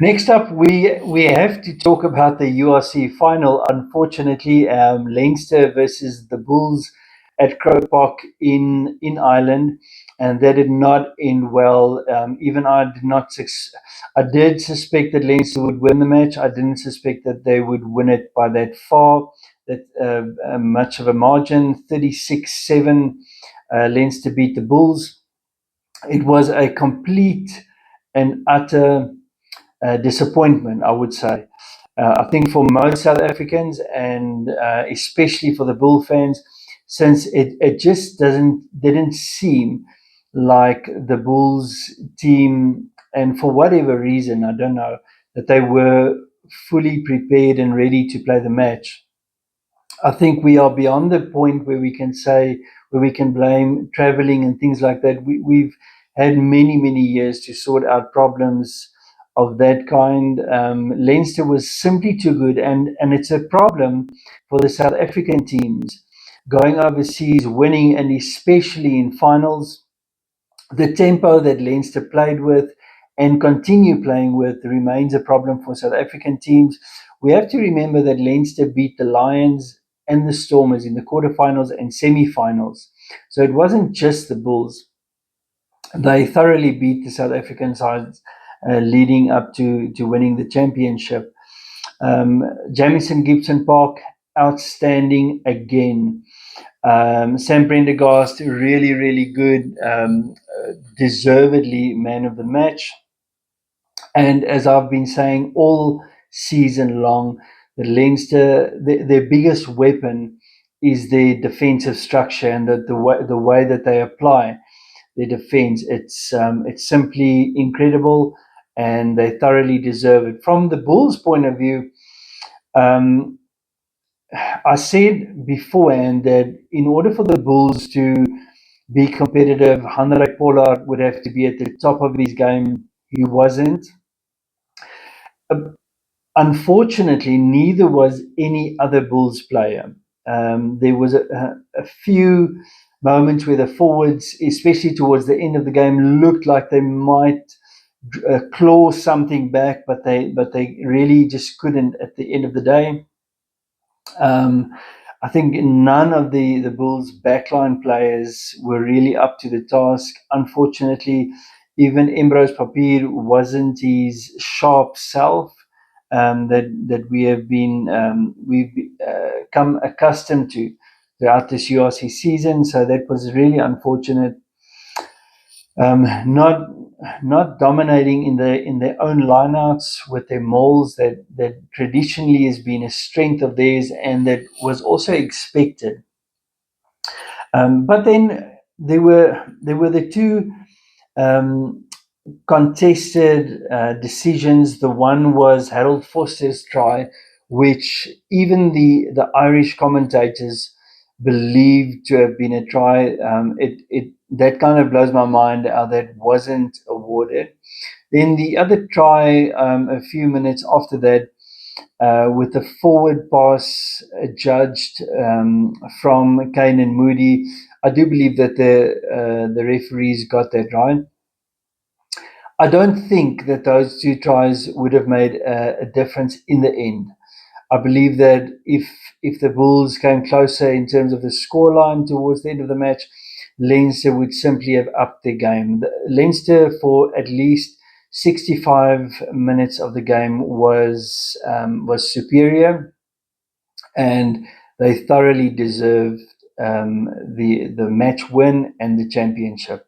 Next up, we have to talk about the URC final. Unfortunately, Leinster versus the Bulls at Croke Park in Ireland, and that did not end well. Even I did not. I did suspect that Leinster would win the match. I didn't suspect that they would win it by that far, that much of a margin. 36-7, Leinster beat the Bulls. It was a complete and utter disappointment, I would say. I think for most South Africans, and especially for the Bull fans, since it just didn't seem like the Bulls team, and for whatever reason, I don't know, that they were fully prepared and ready to play the match. I think we are beyond the point where we can say, where we can blame traveling and things like that. We've had many years to sort out problems of that kind. Leinster was simply too good, and it's a problem for the South African teams going overseas, winning, and especially in finals. The tempo that Leinster played with and continue playing with remains a problem for South African teams. We have to remember that Leinster beat the Lions and the Stormers in the quarterfinals and semi-finals. So it wasn't just the Bulls. They thoroughly beat the South African sides leading up to winning the championship. Jamison Gibson Park, outstanding again. Sam Prendergast, really good, deservedly man of the match. And as I've been saying all season long, the Leinster, their biggest weapon is their defensive structure and the way that they apply their defense. It's simply incredible, and they thoroughly deserve it. From the Bulls' point of view, um, I said beforehand that in order for the Bulls to be competitive, Hanrek Pollard would have to be at the top of his game. He wasn't. Uh, Unfortunately, neither was any other Bulls player. There was a few moments where the forwards, especially towards the end of the game, looked like they might claw something back, but they really just couldn't at the end of the day. Um, I think none of the Bulls' backline players were really up to the task. Unfortunately, even Embrose Papier wasn't his sharp self that we've come accustomed to throughout this URC season. So that was really unfortunate. Not dominating in their own lineouts with their mauls that traditionally has been a strength of theirs and that was also expected. But then there were the two um, contested decisions. The one was Harold Foster's try, which even the Irish commentators believed to have been a try. It that kind of blows my mind how that wasn't awarded. Then the other try, a few minutes after that, with the forward pass judged from Kane and Moody. I do believe that the referees got that right. I don't think that those two tries would have made a difference in the end. I believe that if the Bulls came closer in terms of the scoreline towards the end of the match, Leinster would simply have upped their game. Leinster, for at least 65 minutes of the game, was superior, and they thoroughly deserved the match win and the championship.